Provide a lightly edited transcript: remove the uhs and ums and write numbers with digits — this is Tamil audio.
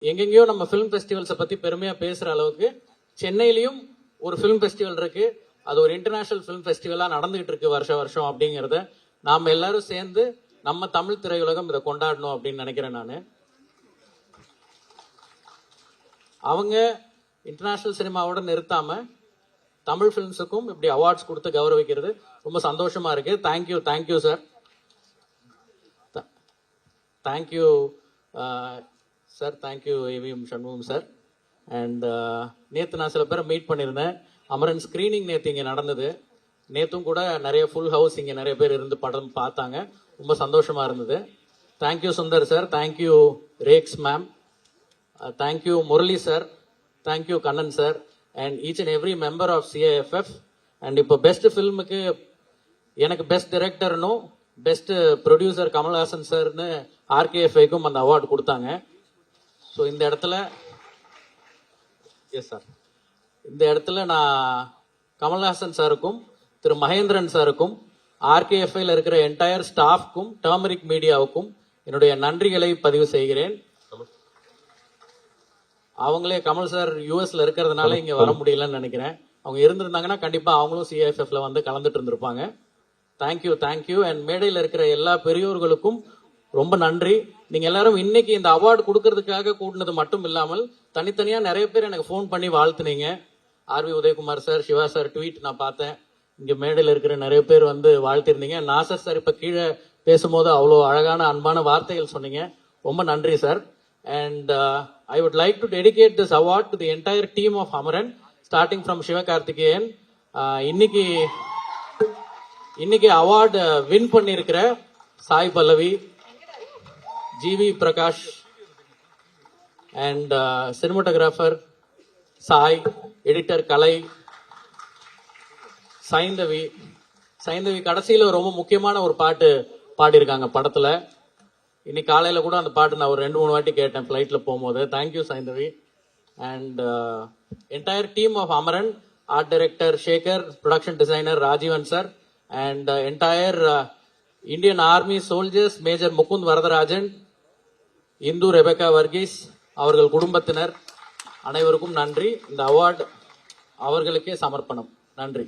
எங்கெங்கயோ நம்ம ஃபிலிம் ஃபெஸ்டிவல்ஸை பத்தி பெருமையா பேசுற அளவுக்கு சென்னையிலயும் ஒரு ஃபிலிம் ஃபெஸ்டிவல் இருக்கு. அது ஒரு இன்டர்நேஷனல் ஃபிலிம் ஃபெஸ்டிவலா நடந்துகிட்டு இருக்கு வருஷம் அப்படிங்கறத நாம எல்லாரும் சேர்ந்து நம்ம தமிழ் திரையுலகம் இதை கொண்டாடணும் அப்படின்னு நினைக்கிறேன். நான் அவங்க இன்டர்நேஷனல் சினிமாவோட நிறுத்தாம தமிழ் பிலிம்ஸுக்கும் இப்படி அவார்ட்ஸ் கொடுத்து கௌரவிக்கிறது ரொம்ப சந்தோஷமா இருக்கு. Thank you sir. Thank you sir. Thank you AVM Shanmugam sir. And நேற்று நான் சில பேரை மீட் பண்ணியிருந்தேன். அமரன் ஸ்கிரீனிங் நேற்று இங்கே நடந்தது. நேற்றும் கூட நிறைய ஃபுல் ஹவுஸ் இங்கே நிறைய பேர் இருந்து படம் பார்த்தாங்க. ரொம்ப சந்தோஷமா இருந்தது. Thank you Sundar sir. தேங்க்யூ ரேக்ஸ் ma'am. Thank you Murali sir. Thank you Kannan sir. And each and every member of CAFF. And இப்போ பெஸ்ட் ஃபில்முக்கு எனக்கு பெஸ்ட் டைரக்டர்னும் பெஸ்ட் ப்ரொடியூசர் கமல்ஹாசன் சார்னு ஆர்கேஎஃப்ஐக்கும் அந்த அவார்டு கொடுத்தாங்க. ஸோ இந்த இடத்துல எஸ் சார், இந்த இடத்துல நான் கமல்ஹாசன் சாருக்கும் திரு மகேந்திரன் சாருக்கும் ஆர்கேஎஃப்ஐல இருக்கிற என்டையர் ஸ்டாஃப்க்கும் டர்மரிக் மீடியாவுக்கும் என்னுடைய நன்றிகளை பதிவு செய்கிறேன். அவங்களே கமல் சார் யூஎஸ்ல இருக்கிறதுனால இங்க வர முடியலன்னு நினைக்கிறேன். அவங்க இருந்திருந்தாங்கன்னா கண்டிப்பா அவங்களும் சிஏஎஃப்எஃப்ல வந்து கலந்துட்டு இருந்திருப்பாங்க. தேங்க்யூ. அண்ட் மேடையில் இருக்கிற எல்லா பெரியோர்களுக்கும் ரொம்ப நன்றி. நீங்க எல்லாரும் இன்னைக்கு இந்த அவார்டு கொடுக்கறதுக்காக கூட்டினது மட்டும் இல்லாமல் தனித்தனியா நிறைய பேர் எனக்கு ஃபோன் பண்ணி வாழ்த்துனீங்க. R V Udhayakumar sir, Siva sir tweet நான் பார்த்தேன். இங்க மேடையில் இருக்கிற நிறைய பேர் வந்து வாழ்த்திருந்தீங்க. நாசர் சார் இப்ப கீழே பேசும்போது அவ்வளோ அழகான அன்பான வார்த்தைகள் சொன்னீங்க. ரொம்ப நன்றி sir. And I would like to dedicate this award to the entire team of Amaran, starting from Sivakarthikeyan. இன்னைக்கு அவார்ட் வின் பண்ணிருக்கிற Sai Pallavi, G V Prakash and cinematographer Sai, editor Kalai, Saindhavi கடைசியில ரொம்ப முக்கியமான ஒரு பாட்டு பாடியிருக்காங்க படத்துல. இன்னைக்கு காலையில கூட அந்த பாட்டு நான் ஒரு 2-3 வாட்டி கேட்டேன் ஃபிளைட்ல போகும்போது. Thank you Saindhavi. And entire team of Amaran, art director Sekar, production designer Rajeevan sir, and entire Indian army soldiers, major Mukund Varadarajan, Indhu Rebecca Varghese, அவர்கள் குடும்பத்தினர் அனைவருக்கும் நன்றி. இந்த அவார்டு அவர்களுக்கே சமர்ப்பணம். நன்றி.